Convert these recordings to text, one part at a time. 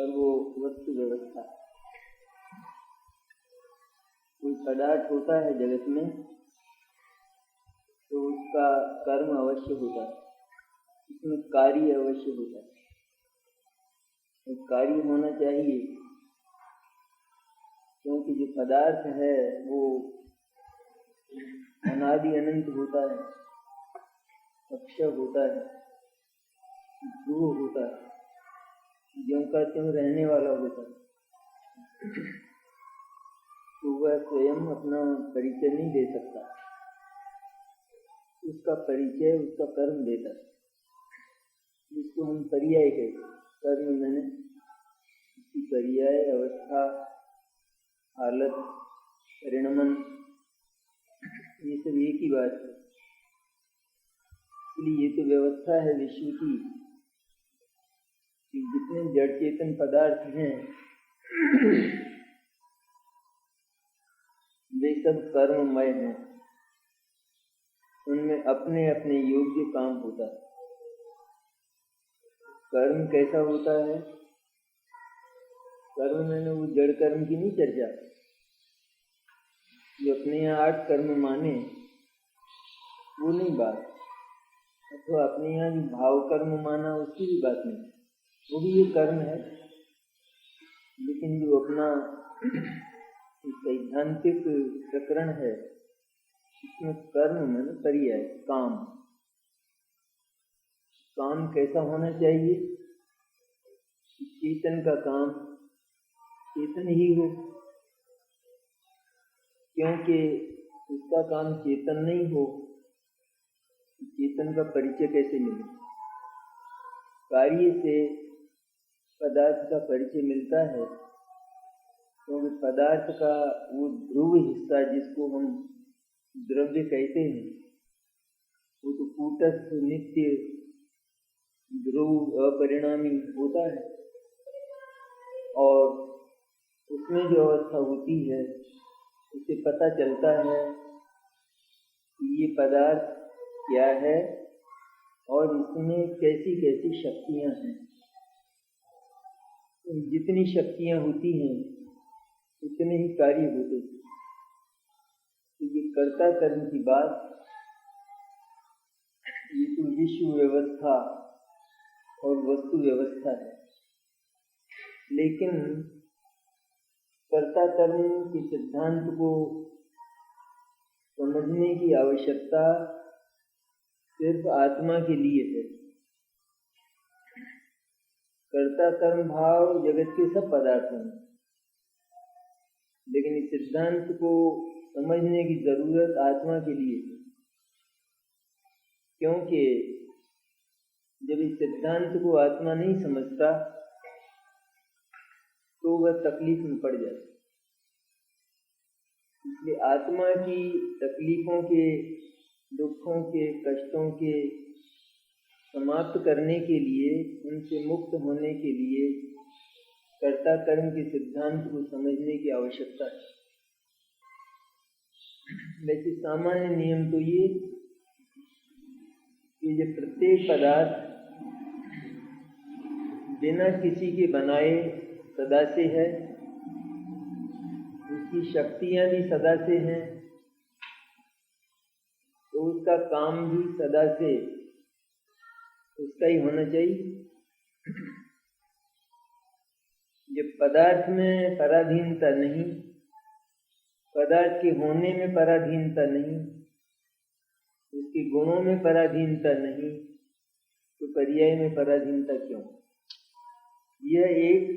और वो वस्तु व्यवस्था। कोई पदार्थ होता है जगत में तो उसका कर्म अवश्य होता है, उसमें कार्य अवश्य होता है। तो कार्य होना चाहिए, क्योंकि जो पदार्थ है वो अनादि अनंत होता है, अक्षय होता है, ध्रुव होता है, ज्यों का त्यों रहने वाला होता है। तो वह स्वयं अपना परिचय नहीं दे सकता, उसका परिचय उसका कर्म देता है, जिसको हम पर्याय कहते हैं। कर्म मैंने उसकी पर्याय, अवस्था, हालत, परिणमन, ये सब एक ही बात है। इसलिए ये तो व्यवस्था है विश्व की कि जितने जड़ चेतन पदार्थ हैं वे सब कर्ममय हैं, उनमें अपने अपने योग्य काम होता है। कर्म कैसा होता है? कर्म मैंने वो जड़ कर्म की नहीं चर्चा, जो अपने यहाँ 8 कर्म माने वो नहीं बात, अथवा अपने यहाँ जो भाव कर्म माना उसकी भी बात नहीं, वो भी ये कर्म है। लेकिन जो अपना सैद्धांतिक प्रकरण है इसमें कर्म में पर्याय काम। काम कैसा होना चाहिए? चेतन का काम चेतन ही हो, क्योंकि उसका काम चेतन नहीं हो, चेतन का परिचय कैसे मिले? कार्य से पदार्थ का परिचय मिलता है, क्योंकि पदार्थ का वो ध्रुव हिस्सा जिसको हम द्रव्य कहते हैं वो तो कूटस्थ नित्य ध्रुव अपरिणामी होता है, और उसमें जो अवस्था होती है उससे पता चलता है कि ये पदार्थ क्या है और इसमें कैसी कैसी शक्तियां हैं। जितनी शक्तियां होती हैं उतने ही कार्य होते हैं। तो ये कर्ता कर्म की बात, ये तो विश्व व्यवस्था और वस्तु व्यवस्था है। लेकिन कर्ता कर्म के सिद्धांत को समझने की आवश्यकता सिर्फ आत्मा के लिए है। कर्ता कर्म भाव जगत के सब पदार्थों में, लेकिन इस सिद्धांत को समझने की जरूरत आत्मा के लिए है, क्योंकि जब इस सिद्धांत को आत्मा नहीं समझता तो वह तकलीफ में पड़ जाता। इसलिए आत्मा की तकलीफों के, दुखों के, कष्टों के समाप्त करने के लिए, उनसे मुक्त होने के लिए कर्ता कर्म के सिद्धांत को समझने की आवश्यकता है। वैसे सामान्य नियम तो ये कि जब प्रत्येक पदार्थ बिना किसी के बनाए सदा से है, उसकी शक्तियां भी सदा से हैं, तो उसका काम भी सदा से उसका ही होना चाहिए। जब पदार्थ में पराधीनता नहीं, पदार्थ के होने में पराधीनता नहीं, उसके गुणों में पराधीनता नहीं, तो पर्याय में पराधीनता क्यों? यह एक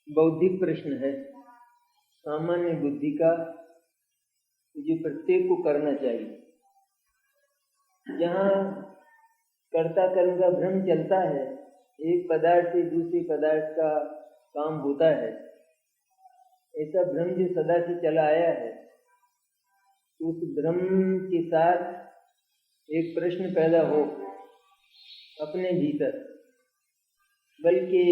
बौद्धिक प्रश्न है, सामान्य बुद्धि का, जो प्रत्येक को करना चाहिए। जहाँ कर्ता कर्म का भ्रम चलता है, एक पदार्थ से दूसरे पदार्थ का काम होता है, ऐसा भ्रम जो सदा से चला आया है, उस भ्रम के साथ एक प्रश्न पैदा हो अपने भीतर, बल्कि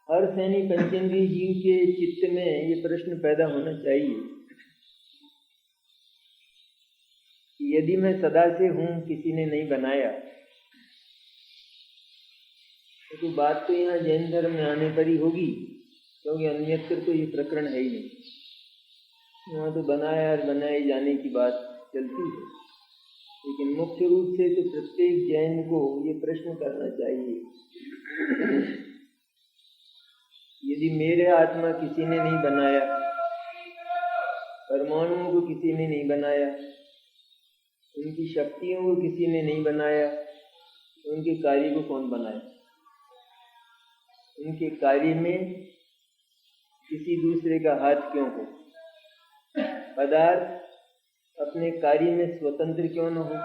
हर सैनी पंचेंद्रिय जीव के चित्त में ये प्रश्न पैदा होना चाहिए कि यदि मैं सदा से हूँ, किसी ने नहीं बनाया, तो तो बात तो यहाँ जैन धर्म में आने पर ही होगी, क्योंकि अन्यत्र तो ये प्रकरण है ही नहीं। वहाँ तो बनाया और बनाए जाने की बात चलती है, लेकिन मुख्य रूप से तो प्रत्येक जैन को ये प्रश्न करना चाहिए, यदि मेरे आत्मा किसी ने नहीं बनाया, परमाणुओं को किसी ने नहीं बनाया, उनकी शक्तियों को किसी ने नहीं बनाया, तो उनके कार्य को कौन बनाया? उनके कार्य में किसी दूसरे का हाथ क्यों हो? पदार्थ अपने कार्य में स्वतंत्र क्यों न हो?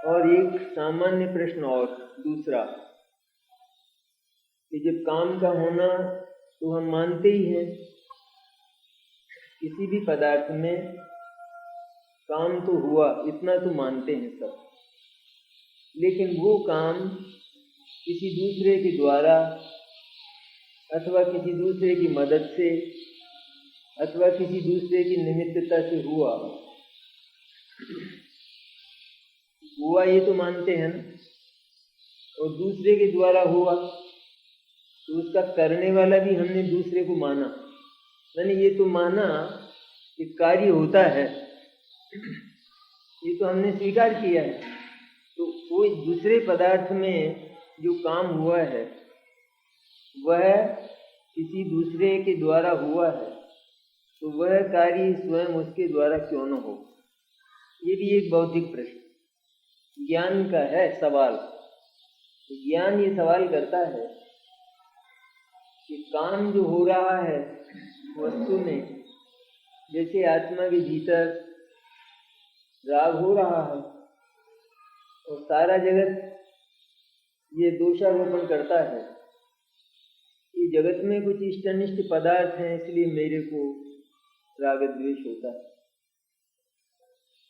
और एक सामान्य प्रश्न और दूसरा, कि जब काम का होना तो हम मानते ही हैं, किसी भी पदार्थ में काम तो हुआ, इतना तो मानते हैं सब, लेकिन वो काम किसी दूसरे के द्वारा अथवा किसी दूसरे की मदद से अथवा किसी दूसरे की निमित्तता से हुआ ये तो मानते हैं ना। और दूसरे के द्वारा हुआ तो उसका करने वाला भी हमने दूसरे को माना, मैंने ये तो माना कि कार्य होता है, ये तो हमने स्वीकार किया है। तो कोई दूसरे पदार्थ में जो काम हुआ है वह किसी दूसरे के द्वारा हुआ है, तो वह कार्य स्वयं उसके द्वारा क्यों न हो? ये भी एक बौद्धिक प्रश्न, ज्ञान का है सवाल। ज्ञान ये सवाल करता है कि काम जो हो रहा है वस्तु में, जैसे आत्मा के भीतर राग हो रहा है और सारा जगत ये दोषारोपण करता है कि जगत में कुछ इष्ट अनिष्ट पदार्थ हैं, इसलिए मेरे को राग द्वेष होता है।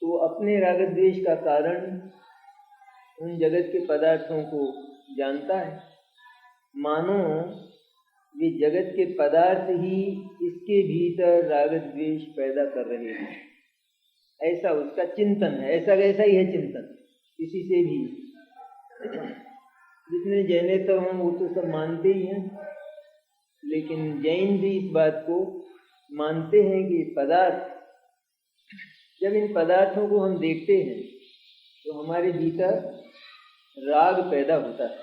तो अपने राग द्वेष का कारण उन जगत के पदार्थों को जानता है, मानो वे जगत के पदार्थ ही इसके भीतर राग द्वेष पैदा कर रहे हैं, ऐसा उसका चिंतन है। ऐसा कैसा ही है चिंतन किसी से भी, जितने जैनेतर हों वो तो सब मानते ही हैं, लेकिन जैन भी इस बात को मानते हैं कि पदार्थ, जब इन पदार्थों को हम देखते हैं तो हमारे भीतर राग पैदा होता है।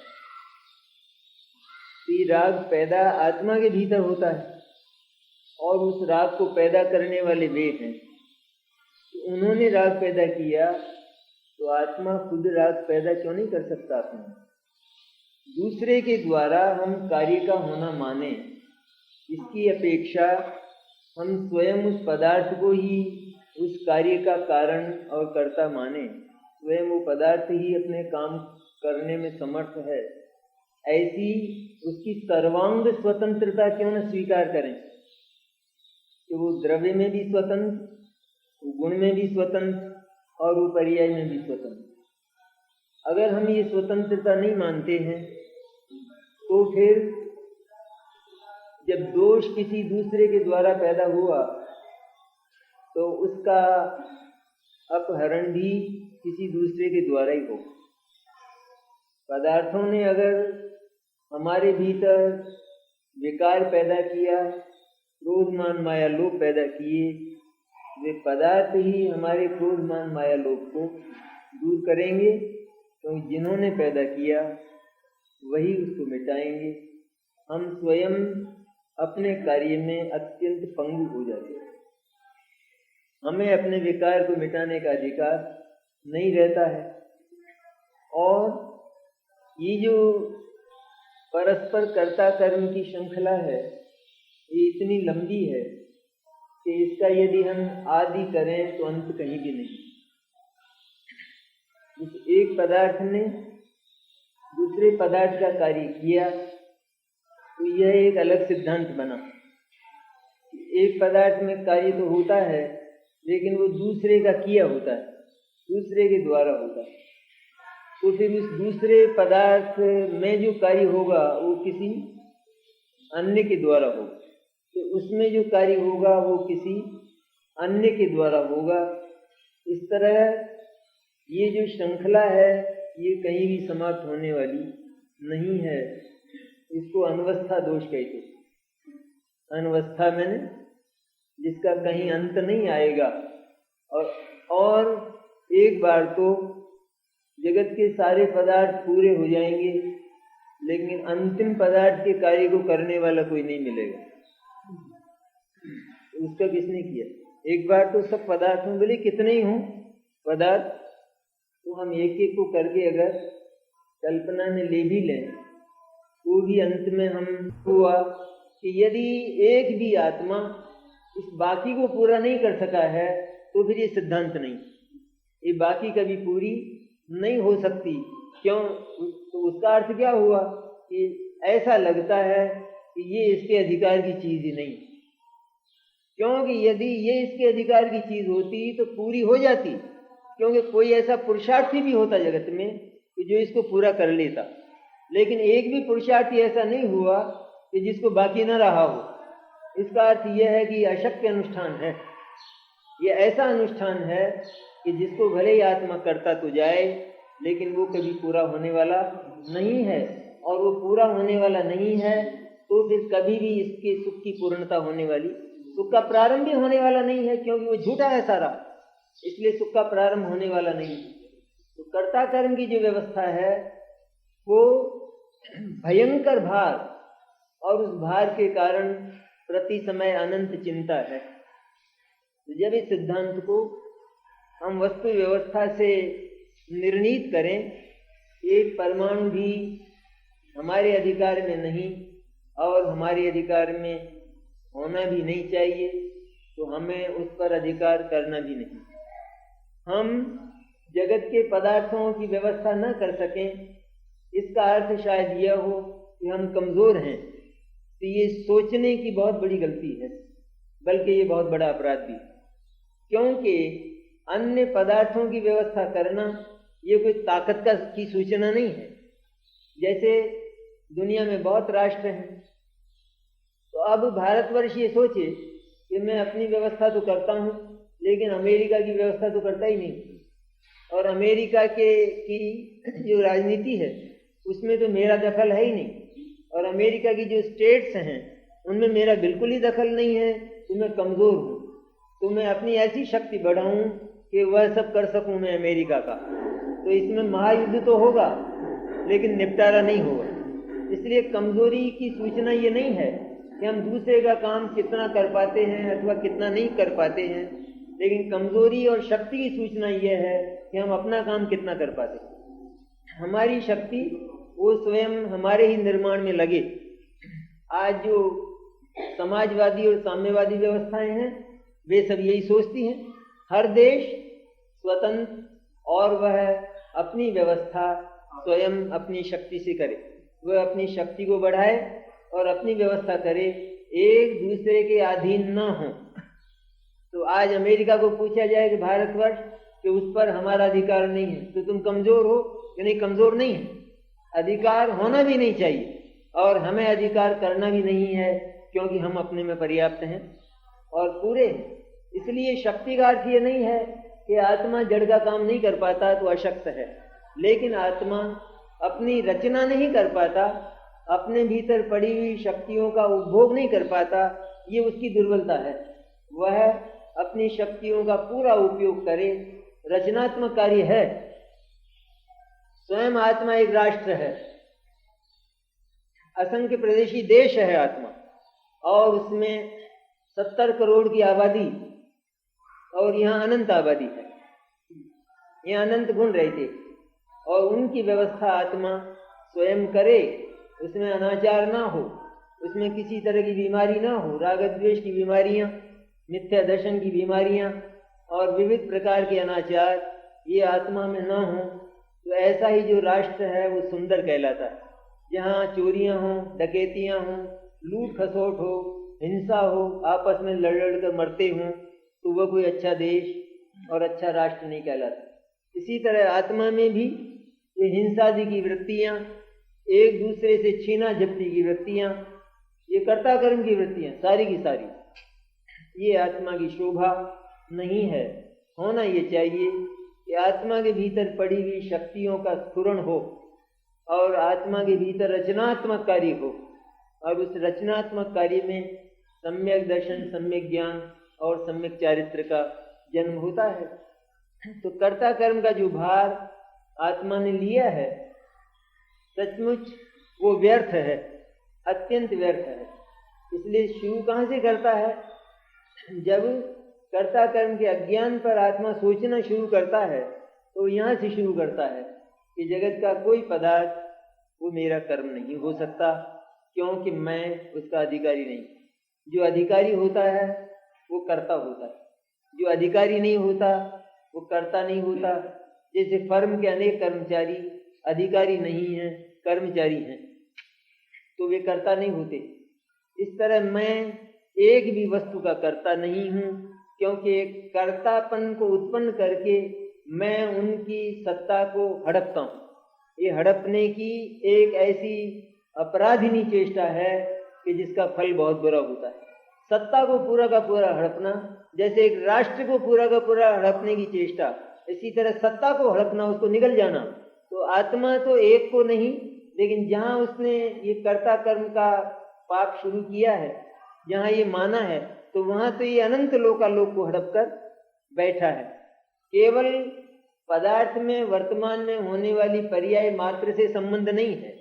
तो ये राग पैदा आत्मा के भीतर होता है और उस राग को पैदा करने वाले वे हैं। तो उन्होंने राग पैदा किया, तो आत्मा खुद राग पैदा क्यों नहीं कर सकता अपना? दूसरे के द्वारा हम कार्य का होना माने, इसकी अपेक्षा हम स्वयं उस पदार्थ को ही उस कार्य का कारण और कर्ता माने, स्वयं वो पदार्थ ही अपने काम करने में समर्थ है, ऐसी उसकी सर्वांग स्वतंत्रता क्यों न स्वीकार करें कि वो द्रव्य में भी स्वतंत्र, वो गुण में भी स्वतंत्र और वो पर्याय में भी स्वतंत्र। अगर हम ये स्वतंत्रता नहीं मानते हैं तो फिर जब दोष किसी दूसरे के द्वारा पैदा हुआ तो उसका अपहरण भी किसी दूसरे के द्वारा ही हो। पदार्थों ने अगर हमारे भीतर विकार पैदा किया, क्रोध मान माया लोभ पैदा किए, वे पदार्थ ही हमारे क्रोध मान माया लोभ को दूर करेंगे, क्योंकि जिन्होंने पैदा किया वही उसको मिटाएंगे। हम स्वयं अपने कार्य में अत्यंत पंगु हो जाते हैं, हमें अपने विकार को मिटाने का अधिकार नहीं रहता है। और ये जो परस्पर कर्ता कर्म की श्रृंखला है, ये इतनी लंबी है कि इसका यदि हम आदि करें तो अंत कहीं भी नहीं। उस एक पदार्थ ने दूसरे पदार्थ का कार्य किया तो यह एक अलग सिद्धांत बना। एक पदार्थ में कार्य तो होता है, लेकिन वो दूसरे का किया होता है, दूसरे के द्वारा होता है। तो फिर उस दूसरे पदार्थ में जो कार्य होगा वो किसी अन्य के द्वारा होगा, तो उसमें जो कार्य होगा वो किसी अन्य के द्वारा होगा। इस तरह ये जो श्रृंखला है ये कहीं भी समाप्त होने वाली नहीं है। इसको अनवस्था दोष कहते हैं। अनवस्था मैंने जिसका कहीं अंत नहीं आएगा। और एक बार तो जगत के सारे पदार्थ पूरे हो जाएंगे, लेकिन अंतिम पदार्थ के कार्य को करने वाला कोई नहीं मिलेगा। उसका किसने किया? एक बार तो सब पदार्थ हों, बोले कितने ही हों पदार्थ, तो हम एक एक को करके अगर कल्पना में ले भी लें तो भी अंत में हम हुआ कि यदि एक भी आत्मा इस बाकी को पूरा नहीं कर सका है तो फिर ये सिद्धांत नहीं, ये बाकी कभी पूरी नहीं हो सकती। क्यों? तो उसका अर्थ क्या हुआ कि ऐसा लगता है कि ये इसके अधिकार की चीज ही नहीं, क्योंकि यदि ये इसके अधिकार की चीज होती तो पूरी हो जाती। क्योंकि कोई ऐसा पुरुषार्थी भी होता जगत में कि जो इसको पूरा कर लेता, लेकिन एक भी पुरुषार्थी ऐसा नहीं हुआ कि जिसको बाकी न रहा हो। इसका अर्थ यह है कि अशक्य अनुष्ठान है। ये ऐसा अनुष्ठान है कि जिसको भले ही आत्मा करता तो जाए, लेकिन वो कभी पूरा होने वाला नहीं है। और वो पूरा होने वाला नहीं है तो फिर कभी भी इसके सुख की पूर्णता होने वाली, सुख का प्रारंभ भी होने वाला नहीं है, क्योंकि वो झूठा है सारा, इसलिए सुख का प्रारंभ होने वाला नहीं है। तो कर्ता कर्म की जो व्यवस्था है वो भयंकर भार, और उस भार के कारण प्रति समय अनंत चिंता है। तो जब इस सिद्धांत को हम वस्तु व्यवस्था से निर्णीत करें, एक परमाणु भी हमारे अधिकार में नहीं और हमारे अधिकार में होना भी नहीं चाहिए, तो हमें उस पर अधिकार करना भी नहीं। हम जगत के पदार्थों की व्यवस्था न कर सकें, इसका अर्थ शायद यह हो कि हम कमजोर हैं। तो ये सोचने की बहुत बड़ी गलती है, बल्कि ये बहुत बड़ा अपराध भी, क्योंकि अन्य पदार्थों की व्यवस्था करना ये कोई ताकत की सूचना नहीं है। जैसे दुनिया में बहुत राष्ट्र हैं, तो अब भारतवर्ष ये सोचे कि मैं अपनी व्यवस्था तो करता हूँ, लेकिन अमेरिका की व्यवस्था तो करता ही नहीं, और अमेरिका की जो राजनीति है उसमें तो मेरा दखल है ही नहीं, और अमेरिका की जो स्टेट्स हैं उनमें मेरा बिल्कुल ही दखल नहीं है। तो मैं कमजोर हूँ, तो मैं अपनी ऐसी शक्ति बढ़ाऊं कि वह सब कर सकूं मैं अमेरिका का। तो इसमें महायुद्ध तो होगा, लेकिन निपटारा नहीं होगा। इसलिए कमजोरी की सूचना ये नहीं है कि हम दूसरे का काम कितना कर पाते हैं अथवा कितना नहीं कर पाते हैं, लेकिन कमजोरी और शक्ति की सूचना यह है कि हम अपना काम कितना कर पाते हैं। हमारी शक्ति वो स्वयं हमारे ही निर्माण में लगे। आज जो समाजवादी और साम्यवादी व्यवस्थाएं हैं वे सब यही सोचती हैं, हर देश स्वतंत्र और वह अपनी व्यवस्था स्वयं अपनी शक्ति से करे, वह अपनी शक्ति को बढ़ाए और अपनी व्यवस्था करे, एक दूसरे के अधीन न हो। तो आज अमेरिका को पूछा जाए कि भारतवर्ष कि उस पर हमारा अधिकार नहीं है, तो तुम कमजोर हो कि नहीं? कमजोर नहीं है, अधिकार होना भी नहीं चाहिए और हमें अधिकार करना भी नहीं है, क्योंकि हम अपने में पर्याप्त हैं और पूरे। इसलिए शक्ति का अर्थ ये नहीं है कि आत्मा जड़ का काम नहीं कर पाता तो अशक्त है, लेकिन आत्मा अपनी रचना नहीं कर पाता, अपने भीतर पड़ी हुई शक्तियों का उपभोग नहीं कर पाता, ये उसकी दुर्बलता है। वह अपनी शक्तियों का पूरा उपयोग करे, रचनात्मक कार्य है। स्वयं आत्मा एक राष्ट्र है, असंख्य प्रदेशी देश है आत्मा, और उसमें 70 करोड़ की आबादी, और यहाँ अनंत आबादी है, यहाँ अनंत गुण रहते, और उनकी व्यवस्था आत्मा स्वयं करे। उसमें अनाचार ना हो, उसमें किसी तरह की बीमारी ना हो, राग द्वेष की बीमारियां, मिथ्या दर्शन की बीमारियां और विविध प्रकार के अनाचार ये आत्मा में ना हो, तो ऐसा ही जो राष्ट्र है वो सुंदर कहलाता है। जहाँ चोरियां हों, डकैतियां हों, लूट खसोट हो, हिंसा हो, आपस में लड़ लड़ कर मरते हों, तो वह कोई अच्छा देश और अच्छा राष्ट्र नहीं कहलाता। इसी तरह आत्मा में भी ये हिंसादि की वृत्तियां, एक दूसरे से छीना झपटी की वृत्तियां, ये कर्ता कर्म की वृत्तियां सारी की सारी, ये आत्मा की शोभा नहीं है। होना ये चाहिए कि आत्मा के भीतर पड़ी हुई शक्तियों का स्फुरण हो और आत्मा के भीतर रचनात्मक कार्य हो, और उस रचनात्मक कार्य में सम्यक दर्शन, सम्यक ज्ञान और सम्यक चारित्र का जन्म होता है। तो कर्ता कर्म का जो भार आत्मा ने लिया है सचमुच वो व्यर्थ है, अत्यंत व्यर्थ है। इसलिए शुरू कहाँ से करता है? जब कर्ता कर्म के अज्ञान पर आत्मा सोचना शुरू करता है तो यहाँ से शुरू करता है कि जगत का कोई पदार्थ वो मेरा कर्म नहीं हो सकता, क्योंकि मैं उसका अधिकारी नहीं। जो अधिकारी होता है वो कर्ता होता है, जो अधिकारी नहीं होता वो कर्ता नहीं होता। जैसे फर्म के अनेक कर्मचारी अधिकारी नहीं हैं, कर्मचारी हैं, तो वे कर्ता नहीं होते। इस तरह मैं एक भी वस्तु का कर्ता नहीं हूँ, क्योंकि एक कर्तापन को उत्पन्न करके मैं उनकी सत्ता को हड़पता हूँ। ये हड़पने की एक ऐसी अपराधिनी चेष्टा है कि जिसका फल बहुत बुरा होता है। सत्ता को पूरा का पूरा हड़पना, जैसे एक राष्ट्र को पूरा का पूरा हड़पने की चेष्टा, इसी तरह सत्ता को हड़पना, उसको निगल जाना। तो आत्मा तो एक को नहीं, लेकिन जहाँ उसने ये कर्ता कर्म का पाप शुरू किया है, जहाँ ये माना है, तो वहाँ तो ये अनंत लोकालोक को हड़प कर बैठा है। केवल पदार्थ में वर्तमान में होने वाली पर्याय मात्र से संबंध नहीं है,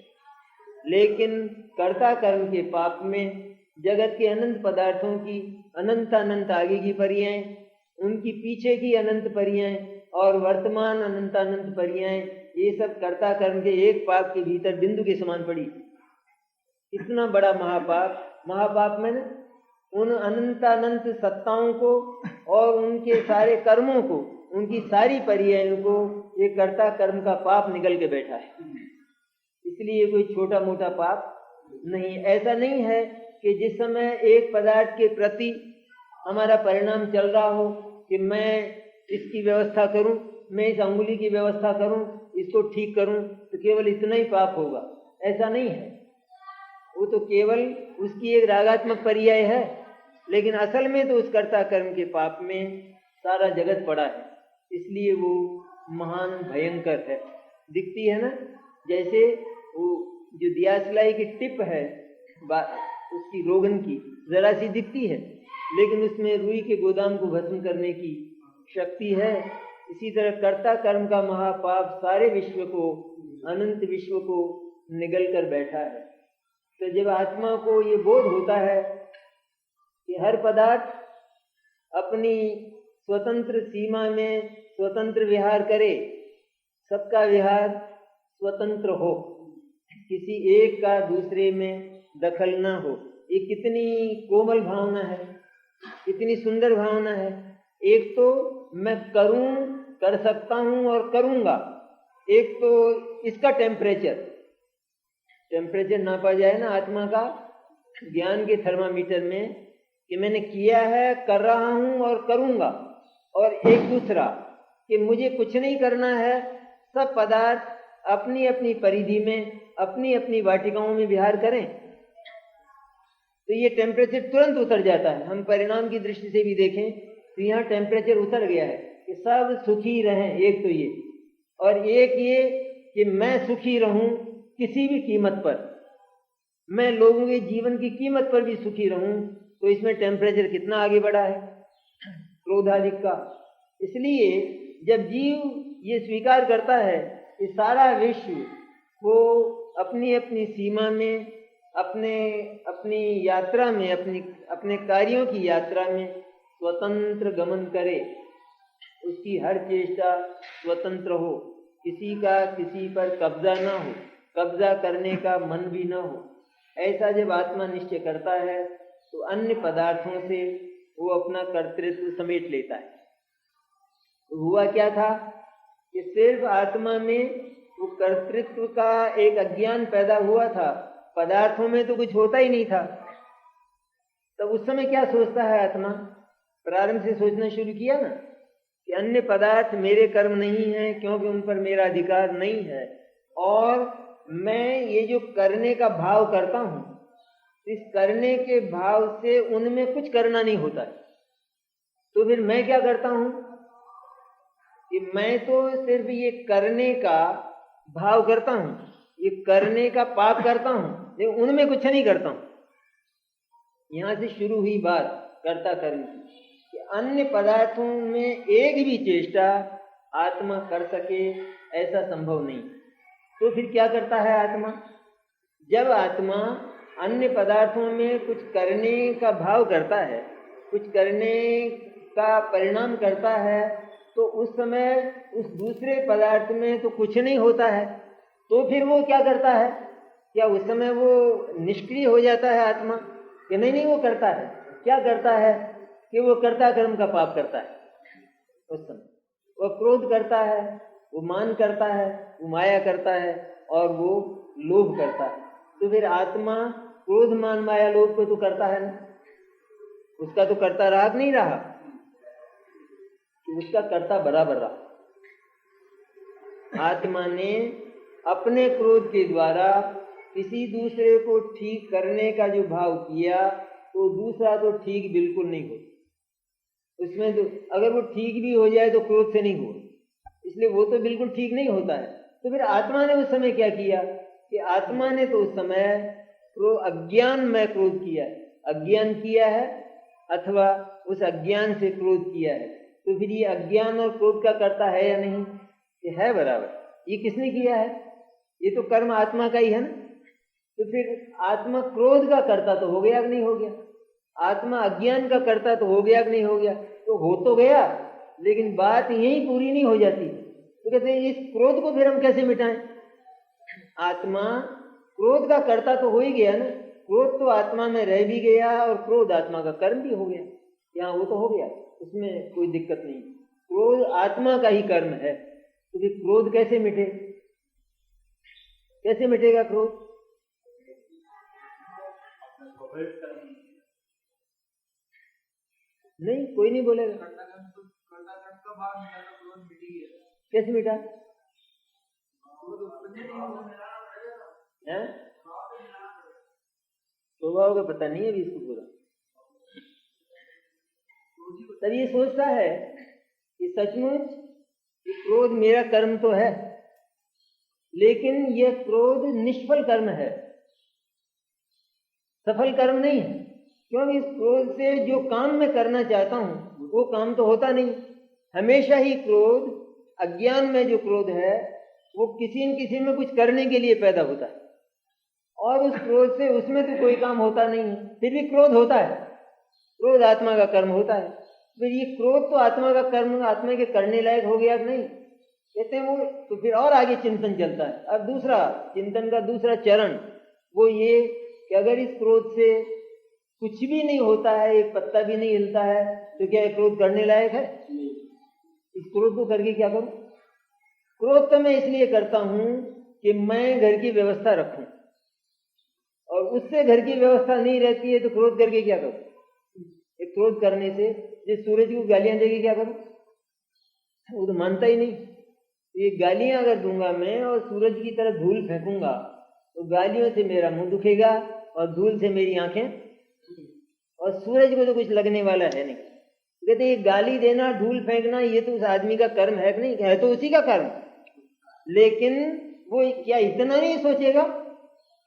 लेकिन कर्ता कर्म के पाप में जगत के अनंत पदार्थों की अनंत अनंत आगे की पर्याय, उनकी पीछे की अनंत पर्याय और वर्तमान अनंत अनंत पर्याय, ये सब कर्ता कर्म के एक पाप के भीतर बिंदु के समान पड़ी। इतना बड़ा महापाप, महापाप में उन अनंत अनंत सत्ताओं को और उनके सारे कर्मों को, उनकी सारी पर्यायों को ये कर्ता कर्म का पाप निकल के बैठा है। इसलिए कोई छोटा मोटा पाप नहीं। ऐसा नहीं है कि जिस समय एक पदार्थ के प्रति हमारा परिणाम चल रहा हो कि मैं इसकी व्यवस्था करूं, मैं इस अंगुली की व्यवस्था करूं, इसको ठीक करूं, तो केवल इतना ही पाप होगा, ऐसा नहीं है। वो तो केवल उसकी एक रागात्मक पर्याय है, लेकिन असल में तो उस कर्ता कर्म के पाप में सारा जगत पड़ा है। इसलिए वो महान भयंकर है। दिखती है ना, जैसे वो जो दियासलाई की टिप है उसकी रोगन की जरा सी दिखती है, लेकिन उसमें रुई के गोदाम को भस्म करने की शक्ति है। इसी तरह कर्ता कर्म का महापाप सारे विश्व को, अनंत विश्व को निगल कर बैठा है। तो जब आत्मा को ये बोध होता है कि हर पदार्थ अपनी स्वतंत्र सीमा में स्वतंत्र विहार करे, सबका विहार स्वतंत्र हो, किसी एक का दूसरे में दखल ना हो, ये कितनी कोमल भावना है, कितनी सुंदर भावना है। एक तो मैं करूं, कर सकता हूं और करूंगा, एक तो इसका टेम्परेचर नापा जाए ना आत्मा का ज्ञान के थर्मामीटर में कि मैंने किया है, कर रहा हूं और करूंगा। और एक दूसरा कि मुझे कुछ नहीं करना है, सब पदार्थ अपनी अपनी परिधि में, अपनी अपनी वाटिकाओं में विहार करें, तो ये टेम्परेचर तुरंत उतर जाता है। हम परिणाम की दृष्टि से भी देखें तो यहाँ टेम्परेचर उतर गया है कि सब सुखी रहें। एक तो ये, और एक ये कि मैं सुखी रहूं किसी भी कीमत पर, मैं लोगों के जीवन की कीमत पर भी सुखी रहूं। तो इसमें टेम्परेचर कितना आगे बढ़ा है, क्रोधाधिक का। इसलिए जब जीव ये स्वीकार करता है कि सारा विश्व वो अपनी अपनी सीमा में, अपनी यात्रा में, अपने कार्यों की यात्रा में स्वतंत्र गमन करे, उसकी हर चेष्टा स्वतंत्र हो, किसी का किसी पर कब्जा ना हो, कब्जा करने का मन भी ना हो, ऐसा जब आत्मा निश्चय करता है तो अन्य पदार्थों से वो अपना कर्तृत्व समेट लेता है। तो हुआ क्या था कि सिर्फ आत्मा में वो कर्तृत्व का एक अज्ञान पैदा हुआ था, पदार्थों में तो कुछ होता ही नहीं था। तो उस समय क्या सोचता है आत्मा? प्रारंभ से सोचना शुरू किया ना कि अन्य पदार्थ मेरे कर्म नहीं है, क्योंकि उन पर मेरा अधिकार नहीं है, और मैं ये जो करने का भाव करता हूं, इस करने के भाव से उनमें कुछ करना नहीं होता है। तो फिर मैं क्या करता हूं? कि मैं तो सिर्फ ये करने का भाव करता हूँ, ये करने का पाप करता हूँ, लेकिन उनमें कुछ नहीं करता हूँ। यहाँ से शुरू हुई बात कर्ता कर्म की कि अन्य पदार्थों में एक भी चेष्टा आत्मा कर सके ऐसा संभव नहीं। तो फिर क्या करता है आत्मा? जब आत्मा अन्य पदार्थों में कुछ करने का भाव करता है, कुछ करने का परिणाम करता है, तो उस समय उस दूसरे पदार्थ में तो कुछ नहीं होता है। तो फिर वो क्या करता है? क्या उस समय वो निष्क्रिय हो जाता है आत्मा? कि नहीं, वो करता है। क्या करता है? कि वो कर्ता कर्म का पाप करता है। उस समय वो क्रोध करता है, वो मान करता है, वो माया करता है और वो लोभ करता है। तो फिर आत्मा क्रोध मान माया लोभ को तो करता है ना, उसका तो कर्ता राग नहीं रहा, उसका कर्ता बराबर रहा। आत्मा ने अपने क्रोध के द्वारा किसी दूसरे को ठीक करने का जो भाव किया, तो दूसरा तो ठीक बिल्कुल नहीं हो उसमें। तो अगर वो ठीक भी हो जाए तो क्रोध से नहीं हो, इसलिए वो तो बिल्कुल ठीक नहीं होता है। तो फिर आत्मा ने उस समय क्या किया कि आत्मा ने तो उस समय अज्ञान में क्रोध किया है, अज्ञान किया है अथवा उस अज्ञान से क्रोध किया है। तो फिर ये अज्ञान और क्रोध का कर्ता है या नहीं? ये है बराबर। ये किसने किया है? ये तो कर्म आत्मा का ही है ना। तो फिर आत्मा क्रोध का कर्ता तो हो गया कि नहीं हो गया? आत्मा अज्ञान का कर्ता तो हो गया कि नहीं हो गया? तो हो तो गया, लेकिन बात यही पूरी नहीं हो जाती। तो कहते हैं इस क्रोध को फिर हम कैसे मिटाएं? आत्मा क्रोध का कर्ता तो हो ही गया ना, क्रोध तो आत्मा में रह भी गया और क्रोध आत्मा का कर्म भी हो गया। यहाँ वो तो हो गया, उसमें कोई दिक्कत नहीं। क्रोध आत्मा का ही कर्म है। तो फिर क्रोध कैसे मिटे? कैसे मिटेगा क्रोध? नहीं, कोई नहीं बोलेगा। कैसे मिटा? स्वभाव का पता नहीं है अभी इसको पूरा। तब ये सोचता है कि सचमुच ये क्रोध मेरा कर्म तो है, लेकिन यह क्रोध निष्फल कर्म है, सफल कर्म नहीं है। क्योंकि इस क्रोध से जो काम मैं करना चाहता हूं वो काम तो होता नहीं। हमेशा ही क्रोध, अज्ञान में जो क्रोध है वो किसी न किसी में कुछ करने के लिए पैदा होता है, और उस क्रोध से उसमें तो कोई काम होता नहीं है, फिर भी क्रोध होता है। क्रोध आत्मा का कर्म होता है। फिर ये क्रोध तो आत्मा का कर्म, आत्मा के करने लायक हो गया कि नहीं? कहते हैं वो तो फिर और आगे चिंतन चलता है। अब दूसरा चिंतन का दूसरा चरण वो ये कि अगर इस क्रोध से कुछ भी नहीं होता है, एक पत्ता भी नहीं हिलता है, तो क्या ये क्रोध करने लायक है? इस क्रोध को करके क्या करूं? क्रोध तो मैं इसलिए करता हूं कि मैं घर की व्यवस्था रखूं, और उससे घर की व्यवस्था नहीं रहती है तो क्रोध करके क्या करूं? एक क्रोध करने से जिस सूरज को गालियां देके क्या करूं? वो तो मानता ही नहीं। ये गालियां अगर दूंगा मैं और सूरज की तरह धूल फेंकूंगा तो गालियों से मेरा मुंह दुखेगा और धूल से मेरी आंखें, और सूरज को तो कुछ लगने वाला है नहीं। कहते ये गाली देना, धूल फेंकना, ये तो उस आदमी का कर्म है कि नहीं? है तो उसी का कर्म, लेकिन वो क्या इतना नहीं सोचेगा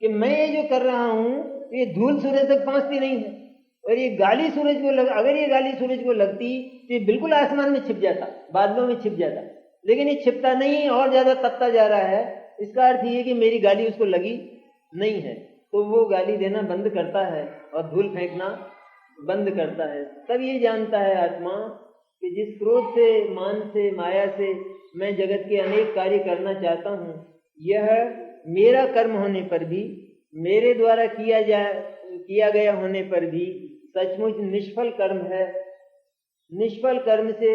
कि मैं ये जो कर रहा हूं ये धूल सूरज तक पहुंचती नहीं है, और ये गाली सूरज को अगर ये गाली सूरज को लगती तो ये बिल्कुल आसमान में छिप जाता, बादलों में छिप जाता, लेकिन ये छिपता नहीं, और ज्यादा तपता जा रहा है। इसका अर्थ ये कि मेरी गाली उसको लगी नहीं है, तो वो गाली देना बंद करता है और धूल फेंकना बंद करता है। तब ये जानता है आत्मा कि जिस क्रोध से, मान से, माया से मैं जगत के अनेक कार्य करना चाहता हूँ, यह मेरा कर्म होने पर भी, मेरे द्वारा किया गया होने पर भी सचमुच निष्फल कर्म है। निष्फल कर्म से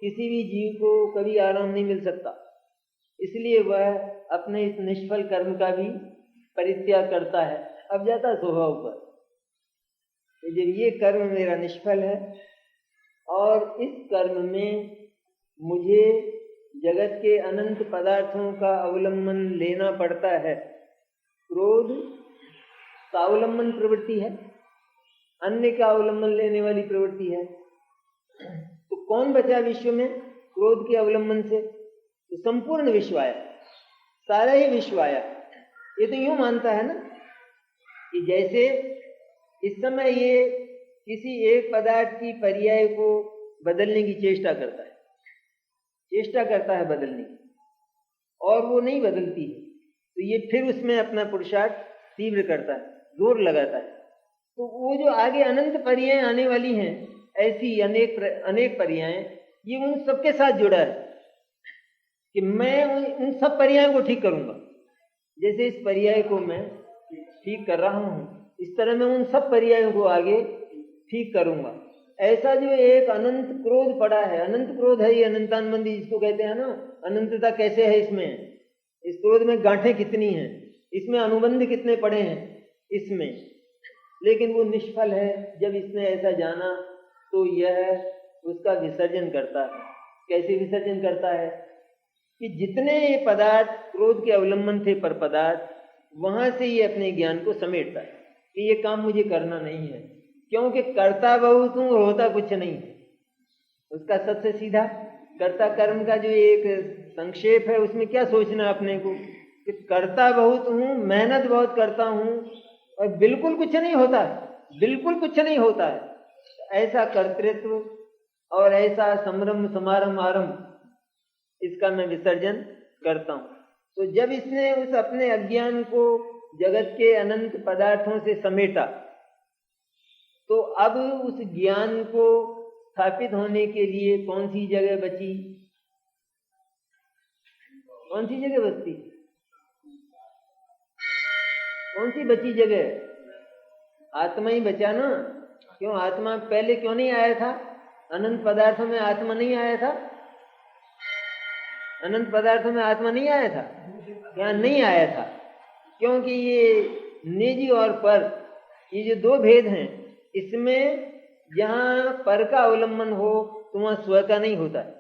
किसी भी जीव को कभी आराम नहीं मिल सकता, इसलिए वह अपने इस निष्फल कर्म का भी परित्याग करता है। अब जाता स्वभाव पर, जब ये कर्म मेरा निष्फल है और इस कर्म में मुझे जगत के अनंत पदार्थों का अवलंबन लेना पड़ता है। क्रोध स्वावलंबन प्रवृत्ति है, अन्य का अवलंबन लेने वाली प्रवृत्ति है। तो कौन बचा विश्व में? क्रोध के अवलंबन से, तो संपूर्ण विश्व आया, सारा ही विश्व आया। ये तो यूं मानता है ना कि जैसे इस समय ये किसी एक पदार्थ की पर्याय को बदलने की चेष्टा करता है बदलने की, और वो नहीं बदलती है, तो ये फिर उसमें अपना पुरुषार्थ तीव्र करता है, जोर लगाता है। तो वो जो आगे अनंत पर्याय आने वाली हैं, ऐसी अनेक पर्याय, ये उन सबके साथ जुड़ा है कि मैं उन सब पर्यायों को ठीक करूंगा। जैसे इस पर्याय को मैं ठीक कर रहा हूं, इस तरह मैं उन सब पर्यायों को आगे ठीक करूंगा। ऐसा जो एक अनंत क्रोध पड़ा है, अनंत क्रोध है ये, अनंतानबंदी जिसको कहते हैं ना, अनंतता कैसे है इसमें, इस क्रोध में गांठें कितनी हैं, इसमें अनुबंध कितने पड़े हैं इसमें, लेकिन वो निष्फल है। जब इसने ऐसा जाना तो यह उसका विसर्जन करता है। कैसे विसर्जन करता है कि जितने ये पदार्थ क्रोध के अवलंबन थे पर पदार्थ, वहां से ये अपने ज्ञान को समेटता है कि ये काम मुझे करना नहीं है, क्योंकि करता बहुत हूं और होता कुछ नहीं। उसका सबसे सीधा कर्ता कर्म का जो एक संक्षेप है, उसमें क्या सोचना अपने को कि करता बहुत हूं, मेहनत बहुत करता हूं और बिल्कुल कुछ नहीं होता है, बिल्कुल कुछ नहीं होता है। ऐसा कर्तृत्व और ऐसा संभ्रम समारंभ आरंभ, इसका मैं विसर्जन करता हूं। तो जब इसने उस अपने अज्ञान को जगत के अनंत पदार्थों से समेटा, तो अब उस ज्ञान को स्थापित होने के लिए कौन सी जगह बची, कौन सी जगह बचती, कौन सी बची जगह? आत्मा ही बचा ना। क्यों? आत्मा पहले क्यों नहीं आया था? अनंत पदार्थों में आत्मा नहीं आया था, अनंत पदार्थों में आत्मा नहीं आया था। क्या नहीं आया था? क्योंकि ये निज और पर, ये जो दो भेद हैं, इसमें जहां पर का अवलंबन हो तो वहां स्व का नहीं होता है,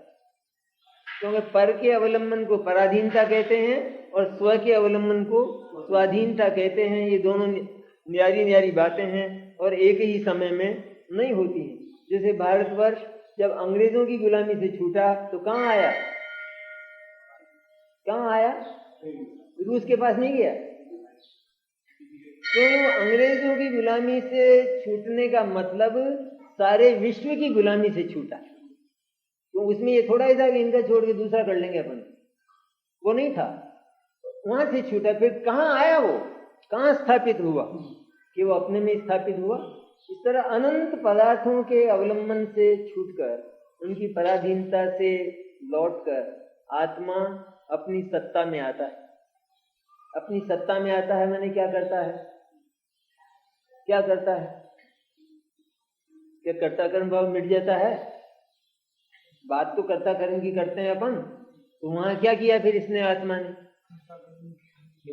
क्योंकि पर के अवलंबन को पराधीनता कहते हैं और स्व के अवलंबन को स्वाधीनता कहते हैं। ये दोनों न्यारी न्यारी बातें हैं और एक ही समय में नहीं होती हैं। जैसे भारतवर्ष जब अंग्रेजों की गुलामी से छूटा तो कहाँ आया, कहाँ आया? रूस के पास नहीं गया। तो अंग्रेजों की गुलामी से छूटने का मतलब सारे विश्व की गुलामी से छूटा। तो उसमें ये थोड़ा ही था कि इनका छोड़ के दूसरा कर लेंगे अपन, वो नहीं था। वहां से छूटा, फिर कहाँ आया वो, कहाँ स्थापित हुआ कि वो अपने में स्थापित हुआ। इस तरह अनंत पदार्थों के अवलंबन से छूटकर, उनकी पराधीनता से लौटकर आत्मा अपनी सत्ता में आता है। अपनी सत्ता में आता है मैंने क्या करता है, क्या करता है? क्या कर्ता कर्म भाव मिट जाता है? बात तो कर्ता कर्म की करते हैं अपन, तो वहां क्या किया फिर इसने, आत्मा ने?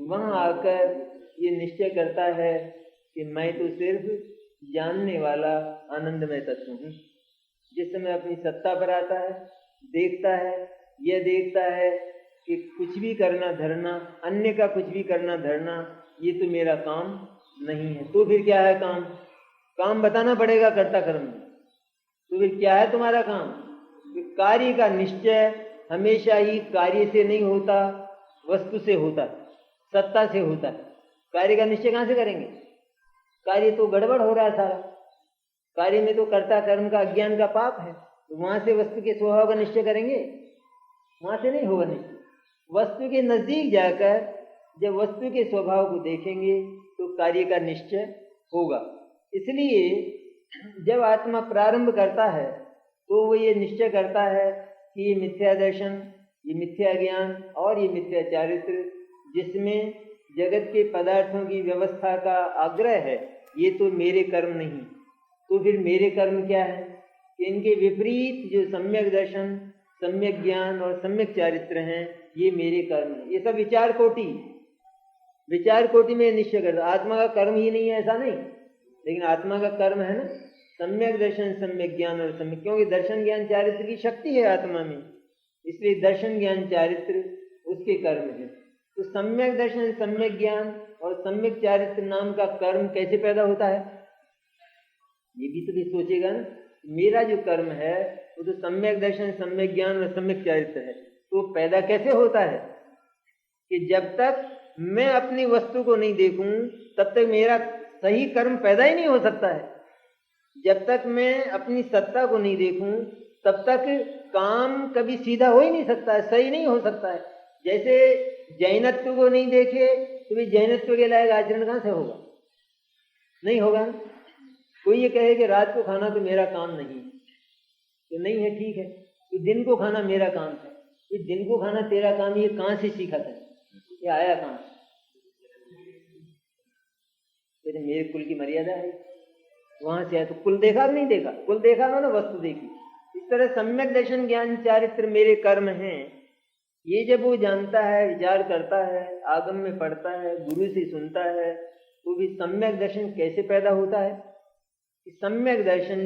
वहां आकर ये निश्चय करता है कि मैं तो सिर्फ जानने वाला आनंदमय तत्व हूं। जिस समय अपनी सत्ता पर आता है, देखता है, यह देखता है कि कुछ भी करना धरना, अन्य का कुछ भी करना धरना, ये तो मेरा काम नहीं है। तो फिर क्या है काम? काम बताना पड़ेगा कर्ता कर्म में। तो फिर क्या है तुम्हारा काम? कि कार्य का निश्चय हमेशा ही कार्य से नहीं होता, वस्तु से होता है, सत्ता से होता है। कार्य का निश्चय कहां से करेंगे? कार्य तो गड़बड़ हो रहा है सारा। कार्य में तो कर्ता कर्म का अज्ञान का पाप है, तो वहां से वस्तु के स्वभाव का निश्चय करेंगे? वहां से नहीं होगा निश्चय। वस्तु के नजदीक जाकर जब वस्तु के स्वभाव को देखेंगे तो कार्य का निश्चय होगा। इसलिए जब आत्मा प्रारंभ करता है तो वो ये निश्चय करता है कि ये मिथ्या दर्शन, ये मिथ्या ज्ञान और ये मिथ्या चारित्र, जिसमें जगत के पदार्थों की व्यवस्था का आग्रह है, ये तो मेरे कर्म नहीं। तो फिर मेरे कर्म क्या है? कि इनके विपरीत जो सम्यक दर्शन, सम्यक ज्ञान और सम्यक चारित्र हैं, ये मेरे कर्म है। ये सब विचार कोटि में निश्चय करता। आत्मा का कर्म ही नहीं है ऐसा नहीं, लेकिन आत्मा का कर्म है ना सम्यक दर्शन, सम्यक ज्ञान और सम्यक, क्योंकि दर्शन ज्ञान चारित्र की शक्ति है आत्मा में, इसलिए दर्शन ज्ञान चारित्र उसके कर्म है। तो सम्यक दर्शन, सम्यक ज्ञान और सम्यक चारित्र नाम का कर्म कैसे पैदा होता है? ये भी तो भी सोचेगा ना। मेरा जो कर्म है वो तो सम्यक दर्शन, सम्यक ज्ञान और सम्यक चारित्र है। तो पैदा कैसे होता है कि जब तक मैं अपनी वस्तु को नहीं देखूं तब तक मेरा सही कर्म पैदा ही नहीं हो सकता है। जब तक मैं अपनी सत्ता को नहीं देखूं तब तक काम कभी सीधा हो ही नहीं सकता है, सही नहीं हो सकता है। जैसे जैनत्व को नहीं देखे तो भी जैनत्व के लायक आचरण कहां से होगा? नहीं होगा ना। कोई ये कहे कि रात को खाना तो मेरा काम नहीं है, तो नहीं है, ठीक है, तो दिन को खाना मेरा काम है। ये दिन को खाना तेरा काम, ये कहां से सीखा था? ये आया कहां से? तो मेरे कुल की मर्यादा है, वहां से आया। तो कुल देखा कि नहीं देखा? कुल देखा ना, वस्तु देखी। इस तरह सम्यक दर्शन ज्ञान चारित्र मेरे कर्म हैं, ये जब वो जानता है, विचार करता है, आगम में पढ़ता है, गुरु से सुनता है, तो भी सम्यक दर्शन कैसे पैदा होता है? सम्यक दर्शन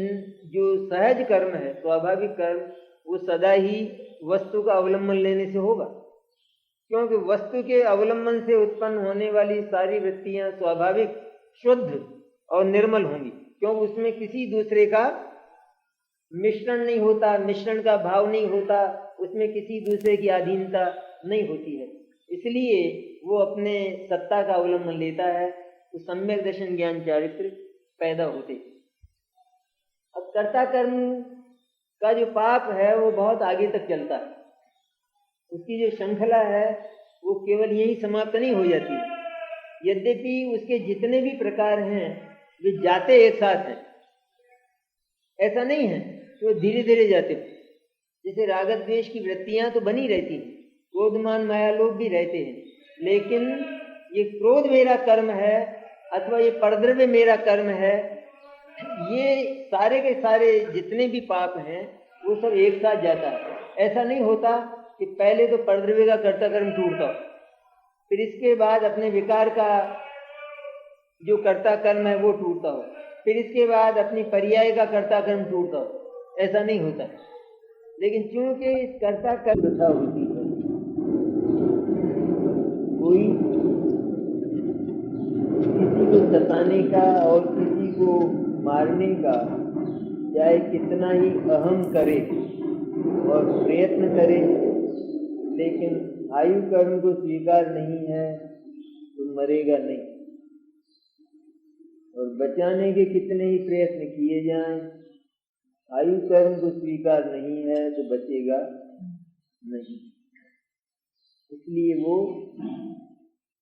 जो सहज कर्म है, स्वाभाविक कर्म, वो सदा ही वस्तु का अवलंबन लेने से होगा। क्योंकि वस्तु के अवलंबन से उत्पन्न होने वाली सारी वृत्तियां स्वाभाविक शुद्ध और निर्मल होंगी, क्योंकि उसमें किसी दूसरे का मिश्रण नहीं होता, मिश्रण का भाव नहीं होता, उसमें किसी दूसरे की अधीनता नहीं होती है। इसलिए वो अपने सत्ता का अवलंबन लेता है, तो सम्यक दर्शन ज्ञान चारित्र पैदा होते। अब कर्ता कर्म का जो पाप है वो बहुत आगे तक चलता है। उसकी जो श्रृंखला है वो केवल यही समाप्त नहीं हो जाती। यद्यपि उसके जितने भी प्रकार हैं वे जाते एक साथ हैं, ऐसा नहीं है, वो धीरे धीरे जाते। जैसे राग द्वेष की वृत्तियां तो बनी रहती हैं, क्रोधमान माया लोग भी रहते हैं, लेकिन ये क्रोध मेरा कर्म है अथवा ये परद्रव्य मेरा कर्म है, ये सारे के सारे जितने भी पाप हैं वो सब एक साथ जाता है। ऐसा नहीं होता कि पहले तो परद्रव्य का कर्ता कर्म टूटता हो, फिर इसके बाद अपने विकार का जो कर्ता कर्म है वो टूटता हो, फिर इसके बाद अपनी पर्याय का कर्ता कर्म टूटता हो। ऐसा नहीं होता। लेकिन चूंकि इस कर्ता कर्म प्रथा होती है, कोई किसी को सताने का और किसी को मारने का चाहे कितना ही अहम करे और प्रयत्न करे, लेकिन आयु कर्म को स्वीकार नहीं है तो मरेगा नहीं। और बचाने के कितने ही प्रयत्न किए जाएं, आयु कर्म को स्वीकार नहीं है तो बचेगा नहीं। इसलिए वो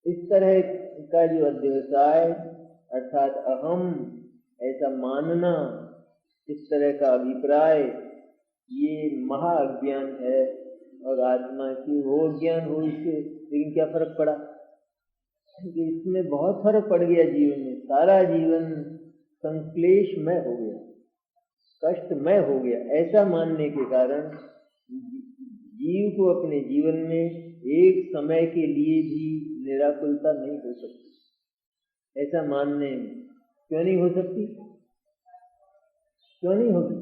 इस तरह का जो अध्यवसाय अर्थात अहम ऐसा मानना, इस तरह का अभिप्राय, ये महा अज्ञान है। और आत्मा की हो ज्ञान हो इससे, लेकिन क्या फर्क पड़ा कि इसमें बहुत फर्क पड़ गया जीवन में। सारा जीवन संक्लेशमय हो गया, कष्टमय हो गया। ऐसा मानने के कारण जीव को अपने जीवन में एक समय के लिए भी निराकुलता नहीं हो सकती। ऐसा मानने में क्यों नहीं हो सकती? क्यों नहीं होगी?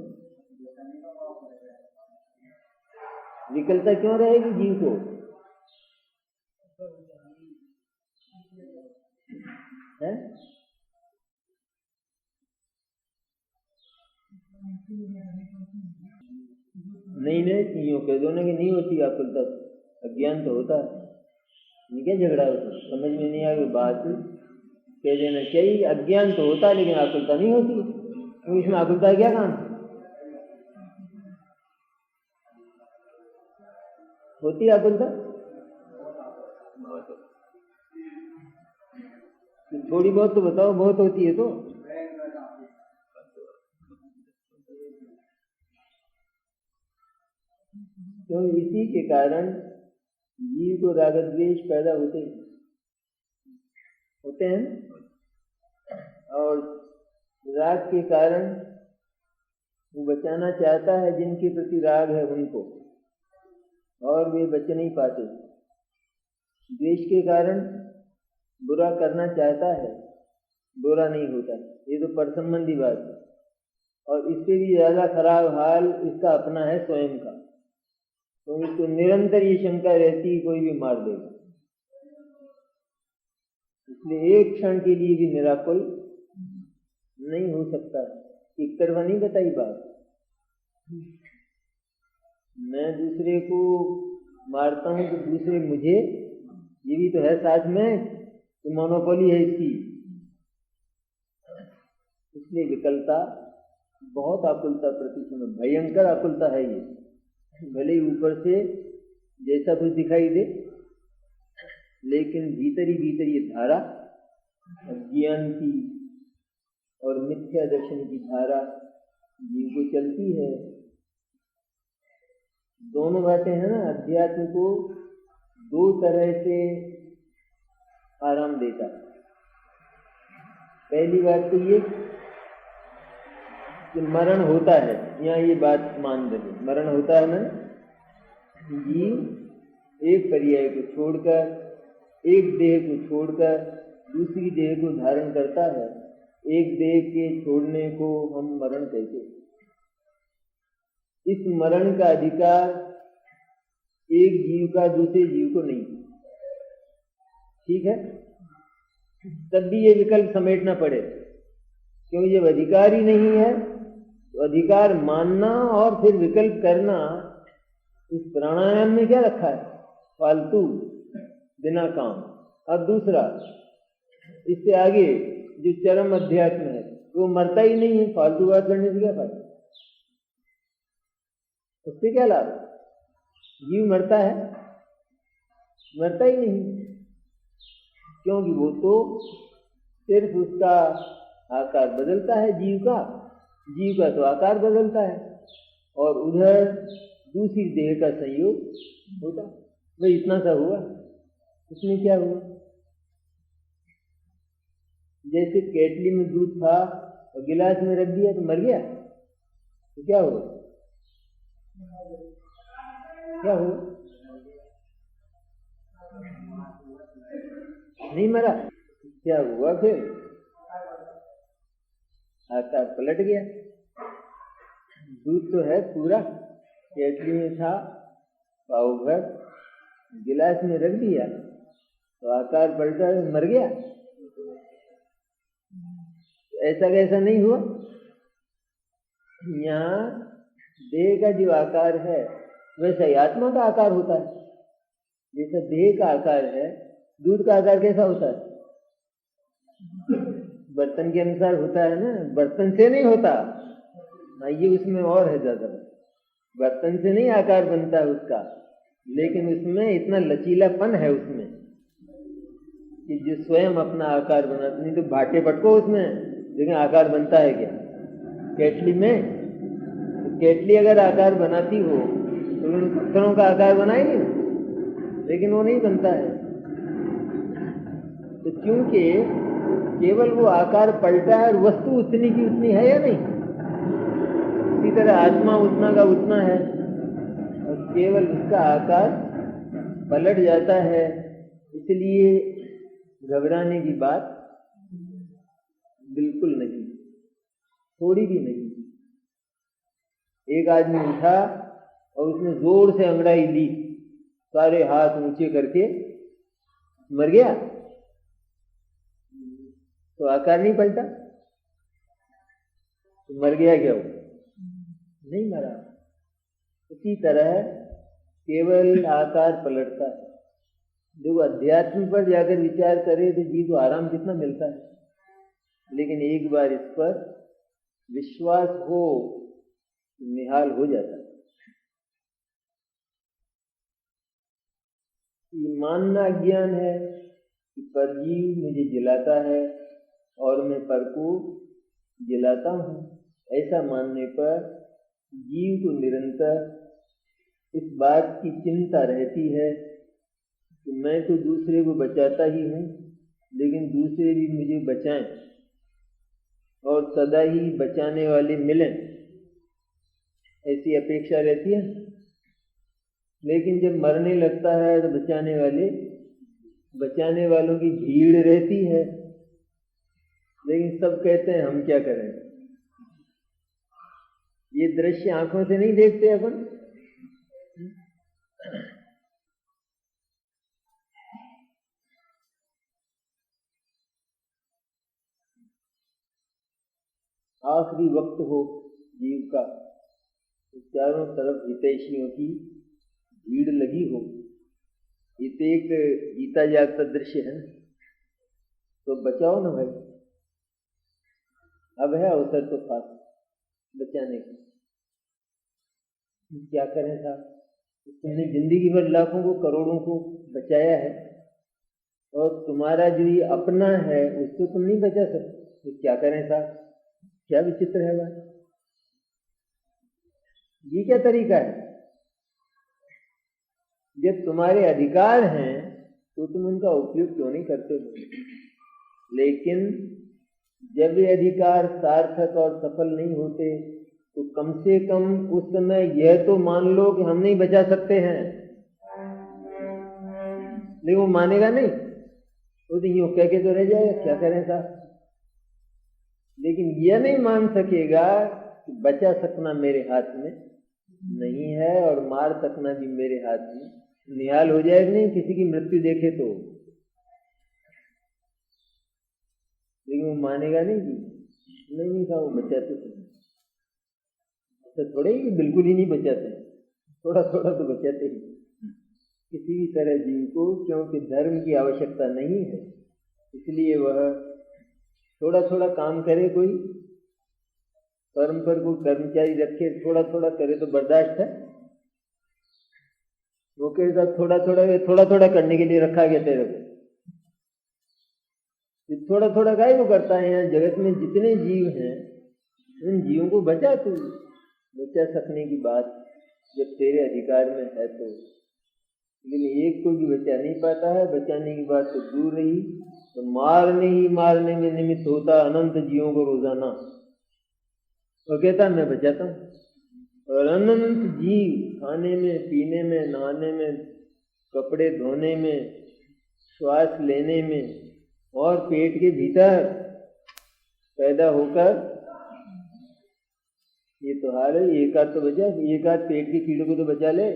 विकलता क्यों रहेगी जीव को? है? नहीं यूँ कह दो ना कि नहीं होती आकुलता, अज्ञान तो होता है। ये क्या झगड़ा होता? समझ में नहीं आएगी बात, कह देना चाहिए अज्ञान तो होता है लेकिन आकुलता नहीं होती। तो इसमें आकुलता क्या काम होती है? आकुलता थोड़ी बहुत तो बताओ, बहुत होती है तो। तो इसी के कारण जीव को राग द्वेष पैदा होते हैं, और राग के कारण वो बचाना चाहता है जिनके प्रति राग है उनको, और वे बच नहीं पाते। द्वेष के कारण बुरा करना चाहता है, बुरा नहीं होता। ये तो परसंबंधी बात है। और इससे भी ज्यादा खराब हाल इसका अपना है स्वयं का, तो इसको निरंतर ये शंका रहती है कोई भी मार देगा। इसलिए एक क्षण के लिए भी निराकुल नहीं हो सकता। एक तरफा नहीं बताई बात। मैं दूसरे को मारता हूँ तो दूसरे मुझे, ये भी तो है साथ में, तो मोनोपोली है इसकी। इसलिए विकलता बहुत आकुलता प्रतिशत, भयंकर आकुलता है ये। भले ही ऊपर से जैसा कुछ दिखाई दे, लेकिन भीतर ही भीतर ये धारा ज्ञान की और मिथ्या दर्शन की धारा जीव को चलती है। दोनों बातें हैं ना। अध्यात्म को दो तरह से आराम देता। पहली बात तो ये कि मरण होता है, यहाँ ये बात मान रहे, मरण होता है ना। जीव एक पर्याय को छोड़कर, एक देह को छोड़कर दूसरी देह को धारण करता है। एक देह के छोड़ने को हम मरण कहते हैं। इस मरण का अधिकार एक जीव का दूसरे जीव को नहीं, ठीक है। तब भी ये विकल्प समेटना पड़े, क्योंकि जब अधिकार ही नहीं है तो अधिकार मानना और फिर विकल्प करना, इस प्राणायाम में क्या रखा है? फालतू, बिना काम। अब दूसरा, इससे आगे जो चरम अध्यात्म है वो मरता ही नहीं है, फालतू बात करने से क्या फायदा? उससे क्या लाभ? जीव मरता है? मरता ही नहीं, क्योंकि वो तो सिर्फ उसका आकार बदलता है। जीव का तो आकार बदलता है, और उधर दूसरी देह का संयोग होता। भाई इतना सा हुआ, उसमें क्या हुआ? जैसे केटली में दूध था और गिलास में रख दिया तो मर गया, तो क्या हुआ? क्या हुआ? नहीं मरा। क्या हुआ फिर? आकार पलट गया। दूध तो है पूरा, केटली में था, पाव भर, गिलास में रख दिया तो आकार पलटा, मर गया। ऐसा कैसा नहीं हुआ? यहाँ देह का जो आकार है वैसा ही आत्मा का आकार होता है। जैसा देह का आकार है, दूध का आकार कैसा होता है? बर्तन के अनुसार होता है ना, बर्तन से नहीं होता ना। ये उसमें और है ज्यादा, बर्तन से नहीं आकार बनता है उसका, लेकिन उसमें इतना लचीलापन है उसमें कि जो स्वयं अपना आकार बनाता। नहीं तो भाटे पटको उसमें, लेकिन आकार बनता है क्या? केटली में तो केटली अगर आकार बनाती हो तो उन पत्थरों का आकार बनाएगी ना, लेकिन वो नहीं बनता है। तो क्योंकि केवल वो आकार पलटा है और वस्तु उतनी की उतनी है या नहीं, इसी तरह आत्मा उतना का उतना है और केवल उसका आकार पलट जाता है। इसलिए घबराने की बात बिल्कुल नहीं, थोड़ी भी नहीं। एक आदमी उठा और उसने जोर से अंगड़ाई ली, सारे हाथ ऊंचे करके, मर गया तो आकार नहीं पलटा, तो मर गया क्या? वो नहीं मरा। इसी तरह केवल आकार पलटता है। जो अध्यात्म पर जाकर विचार करे तो जी को आराम कितना मिलता है, लेकिन एक बार इस पर विश्वास हो, निहाल हो जाता है। ये मानना ज्ञान है कि परजीव मुझे जिलाता है और मैं पर को जिलाता हूँ। ऐसा मानने पर जीव को निरंतर इस बात की चिंता रहती है कि मैं तो दूसरे को बचाता ही हूँ, लेकिन दूसरे भी मुझे बचाएं और सदा ही बचाने वाले मिलें, ऐसी अपेक्षा रहती है। लेकिन जब मरने लगता है तो बचाने वालों की भीड़ रहती है, लेकिन सब कहते हैं हम क्या करें। ये दृश्य आंखों से नहीं देखते अपन। आखिरी वक्त हो जीव का, तो चारों तरफ हितैषियों की भीड़ लगी हो, ये तो एक जीता जागता दृश्य है, तो बचाओ ना भाई। अब है अवसर तो खास बचाने का, क्या करें साहब? तुमने जिंदगी भर लाखों को करोड़ों को बचाया है, और तुम्हारा जो ये अपना है उसको तुम नहीं बचा सकते, तो क्या करें साहब? क्या विचित्र है बात, ये क्या तरीका है? जब तुम्हारे अधिकार हैं तो तुम उनका उपयोग क्यों नहीं करते हो? लेकिन जब ये अधिकार सार्थक और सफल नहीं होते तो कम से कम उस समय यह तो मान लो कि हम नहीं बचा सकते हैं। लेकिन वो मानेगा नहीं, वो तो यूं कह के तो रह जाएगा, क्या करें साहब? लेकिन यह नहीं मान सकेगा कि बचा सकना मेरे हाथ में नहीं है और मार सकना भी मेरे हाथ में। निहाल हो जाएगा नहीं किसी की मृत्यु देखे तो, लेकिन वो मानेगा नहीं जी, नहीं था वो बचाते थे। तो थोड़े ही बिल्कुल ही नहीं बचाते, थोड़ा थोड़ा तो बचाते ही किसी भी तरह जीव को, क्योंकि धर्म की आवश्यकता नहीं है, इसलिए वह थोड़ा थोड़ा काम करे। कोई फर्म पर कोई कर्मचारी रखे, थोड़ा थोड़ा करे तो बर्दाश्त है? वो कहता थोड़ा थोड़ा करने के लिए रखा गया तेरे को, थोड़ा थोड़ा काहे को करता है? यहाँ जगत में जितने जीव हैं उन जीवों को बचा सकने की बात जब तेरे अधिकार में है तो। लेकिन एक को भी बचा नहीं पाता है, बचाने की बात तो दूर रही, तो मारने में निमित्त होता अनंत जीवों को रोजाना। और कहता मैं बचाता हूँ, और अनंत जीव खाने में, पीने में, नहाने में, कपड़े धोने में, श्वास लेने में और पेट के भीतर पैदा होकर, ये तो हाल है। एक आध तो बचा, एक आध पेट के कीड़े को तो बचा ले।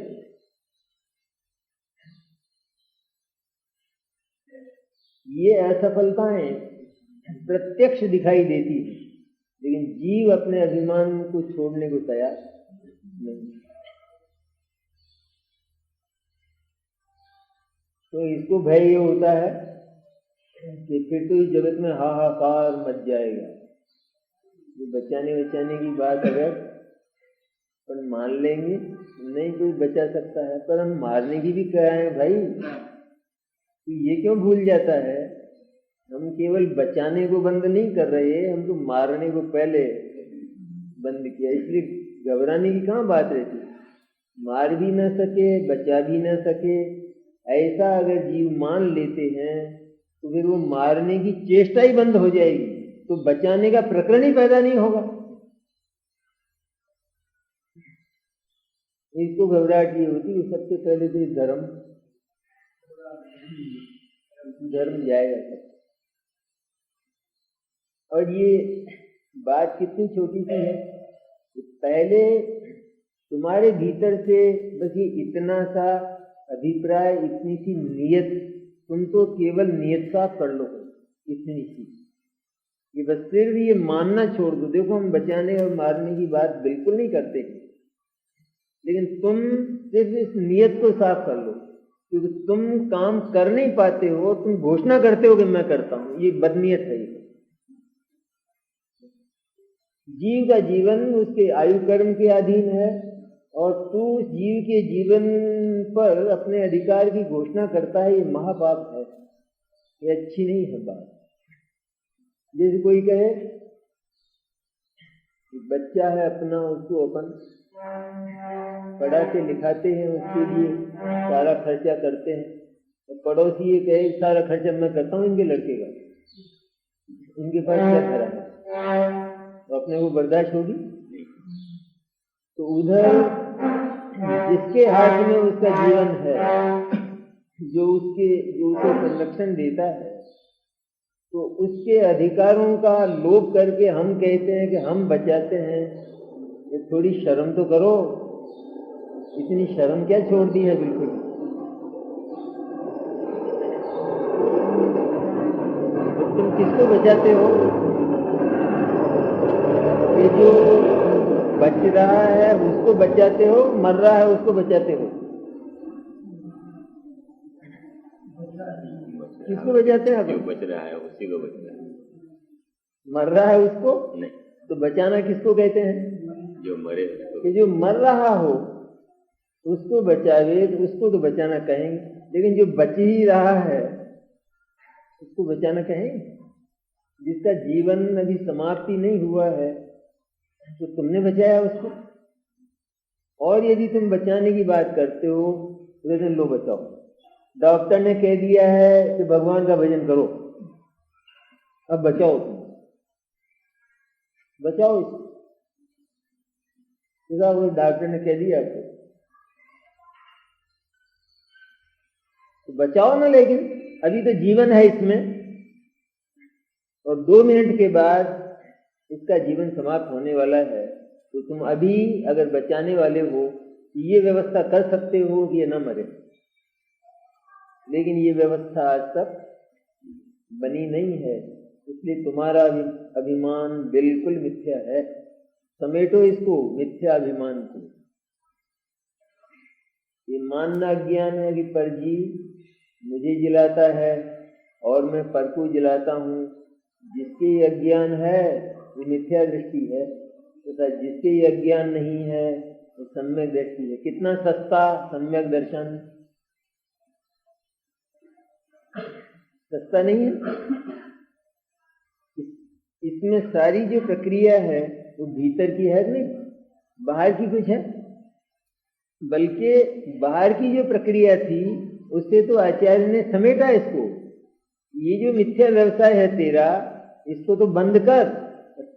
ये असफलताएं प्रत्यक्ष दिखाई देती है, लेकिन जीव अपने अभिमान को छोड़ने को तैयार नहीं। तो इसको भय ये होता है कि फिर तो इस जगत में हाहाकार मच जाएगा। ये बचाने की बात अगर अपन मान लेंगे, नहीं कोई बचा सकता है, पर हम मारने की भी कह रहे हैं भाई, तो ये क्यों भूल जाता है? हम केवल बचाने को बंद नहीं कर रहे, हम तो मारने को पहले बंद किया, इसलिए घबराने की कहाँ बात रहती। मार भी न सके, बचा भी न सके, ऐसा अगर जीव मान लेते हैं तो फिर वो मारने की चेष्टा ही बंद हो जाएगी, तो बचाने का प्रकरण ही पैदा नहीं होगा। इसको घबराहट ये होती है सबसे पहले तो धर्म जाएगा सब। और ये बात कितनी छोटी सी है, पहले तुम्हारे भीतर से बस ये इतना सा अभिप्राय, इतनी सी नियत, तुम तो केवल नियत साफ कर लो, इतनी सी, ये बस सिर्फ ये मानना छोड़ दो। देखो हम बचाने और मारने की बात बिल्कुल नहीं करते, लेकिन तुम सिर्फ इस नियत को साफ कर लो, क्योंकि तुम काम कर नहीं पाते हो, तुम घोषणा करते हो कि मैं करता हूं, ये बदनीयत है। जीव का जीवन उसके आयु कर्म के अधीन है, और तू जीव के जीवन पर अपने अधिकार की घोषणा करता है, ये महापाप है, ये अच्छी नहीं है बात। जैसे कोई कहे बच्चा है अपना, उसको अपन पढ़ाते लिखाते हैं, उसके लिए सारा खर्चा करते हैं, तो पड़ोसी ये कहे सारा खर्चा मैं करता हूँ इनके लड़के का, इनके पास क्या खरा है, तो अपने को बर्दाश्त होगी? तो उधर जिसके हाथ में उसका जीवन है, जो उसे संरक्षण देता है, तो उसके अधिकारों का लोभ करके हम कहते हैं कि हम बचाते हैं। ये थोड़ी शर्म तो करो, इतनी शर्म क्या छोड़ दी है बिल्कुल। तो तुम किसको बचाते हो? ये जो बच रहा है उसको बचाते हो, मर रहा है उसको बचाते हो? किसको बचाते हैं? जो बच रहा है उसी को बच रहा है। मर रहा है उसको नहीं, तो बचाना किसको कहते हैं? जो मरे उसको। कि जो मर रहा हो उसको बचावे तो उसको तो बचाना कहेंगे, लेकिन जो बच ही रहा है उसको बचाना कहेंगे? जिसका जीवन अभी समाप्ति नहीं हुआ है तो तुमने बचाया उसको। और यदि तुम बचाने की बात करते हो तो कहते हैं लो बचाओ, डॉक्टर ने कह दिया है कि भगवान का भजन करो, अब बचाओ, तुम बचाओ इसको। वो डॉक्टर ने कह दिया आपको तो बचाओ ना, लेकिन अभी तो जीवन है इसमें और 2 मिनट के बाद इसका जीवन समाप्त होने वाला है, तो तुम अभी अगर बचाने वाले हो ये व्यवस्था कर सकते हो कि ये न मरे। लेकिन ये व्यवस्था आज तक बनी नहीं है, इसलिए तुम्हारा अभिमान बिल्कुल मिथ्या है। समेटो इसको, मिथ्या अभिमान को। ये मानना ज्ञान है कि परजी मुझे जिलाता है और मैं पर को जिलाता हूँ। जिसके ये अज्ञान है वो मिथ्या दृष्टि है, तथा जिसके ये अज्ञान नहीं है वो सम्यक दृष्टि है। कितना सस्ता सम्यक दर्शन, सस्ता नहीं है। इसमें सारी जो प्रक्रिया है वो भीतर की है, नहीं बाहर की कुछ है। बल्कि बाहर की जो प्रक्रिया थी उससे तो आचार्य ने समेटा इसको। ये जो मिथ्या व्यवसाय है तेरा, इसको तो बंद कर।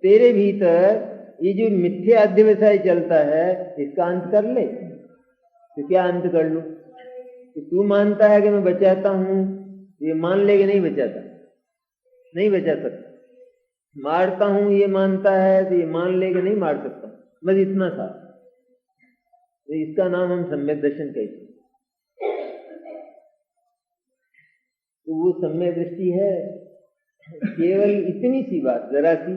तेरे भीतर ये जो मिथ्या अध्यवसाय चलता है इसका अंत कर ले। तो क्या अंत कर लूं? तो तू मानता है कि मैं बचाता हूं, ये मान ले कि नहीं बचाता? नहीं बचा सकता। मारता हूं ये मानता है तो ये मान ले कि नहीं मार सकता? बस इतना था। तो इसका नाम हम सम्यक दर्शन कहते हैं। तो वो सम्यक दृष्टि है। केवल इतनी सी बात, जरा सी,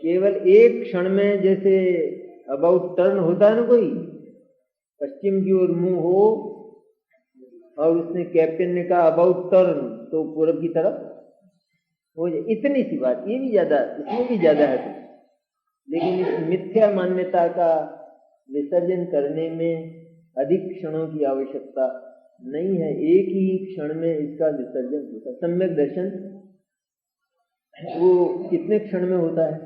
केवल एक क्षण में, जैसे अबाउट टर्न होता है ना, कोई पश्चिम की ओर मुंह हो और उसने कैप्टन ने कहा अबाउट टर्न, तो पूरब की तरफ हो जाए, इतनी सी बात। ये भी ज्यादा, इसमें भी ज्यादा है तो। लेकिन इस मिथ्या मान्यता का विसर्जन करने में अधिक क्षणों की आवश्यकता नहीं है, एक ही क्षण में इसका विसर्जन होता है। सम्यक दर्शन वो कितने क्षण में होता है?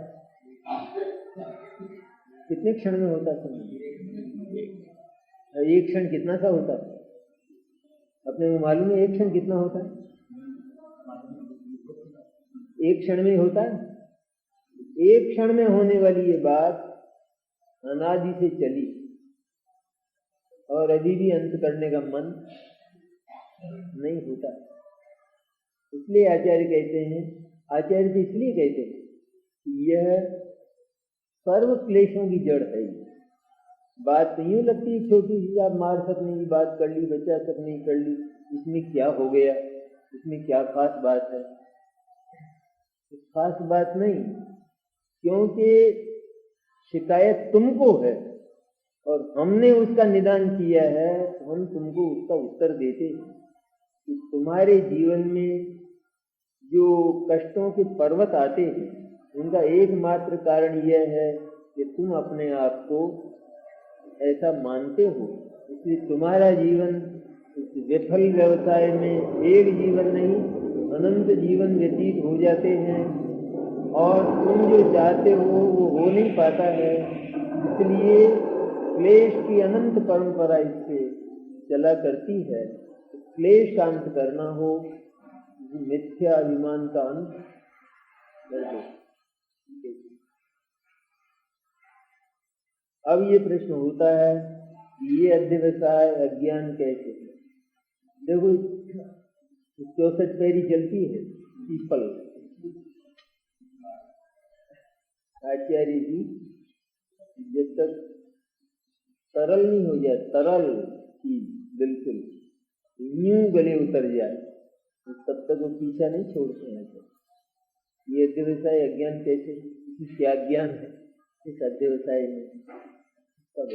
कितने क्षण में होता है? एक क्षण कितना सा होता है? अपने में मालूम है एक क्षण कितना होता है? एक क्षण में होता है। एक क्षण में होने वाली ये बात अनादि से चली और अभी भी अंत करने का मन नहीं होता। इसलिए आचार्य कहते हैं, आचार्य तो इसलिए कहते हैं कि यह सर्व क्लेशों की जड़ है। बात तो यूं लगती है छोटी सी, आप मार सकने की बात कर ली, बचा सकने की कर ली, इसमें क्या हो गया, इसमें क्या खास बात है? खास बात नहीं, क्योंकि शिकायत तुमको है और हमने उसका निदान किया है, तो हम तुमको उसका उत्तर देते हैं कि तुम्हारे जीवन में जो कष्टों के पर्वत आते हैं उनका एकमात्र कारण यह है कि तुम अपने आप को ऐसा मानते हो। इसलिए तुम्हारा जीवन इस विफल व्यवसाय में एक जीवन नहीं अनंत जीवन व्यतीत हो जाते हैं और तुम जो चाहते हो वो हो नहीं पाता है। इसलिए क्लेश की अनंत परंपरा इससे चला करती है। क्लेश का अंत करना हो, मिथ्या अभिमान का अंत कर दो। अब ये प्रश्न होता है कि ये अध्यवसाय अज्ञान कैसे है? देखो 64 पैरी चलती है पीपल। आचार्य जी जब तक तरल नहीं हो जाए, तरल चीज बिल्कुल यूं गले उतर जाए, तो तब तक वो पीछा नहीं छोड़ते हैं। ये अध्यवसाय अज्ञान कैसे? क्या ज्ञान है? इस अध्यवसाय में कब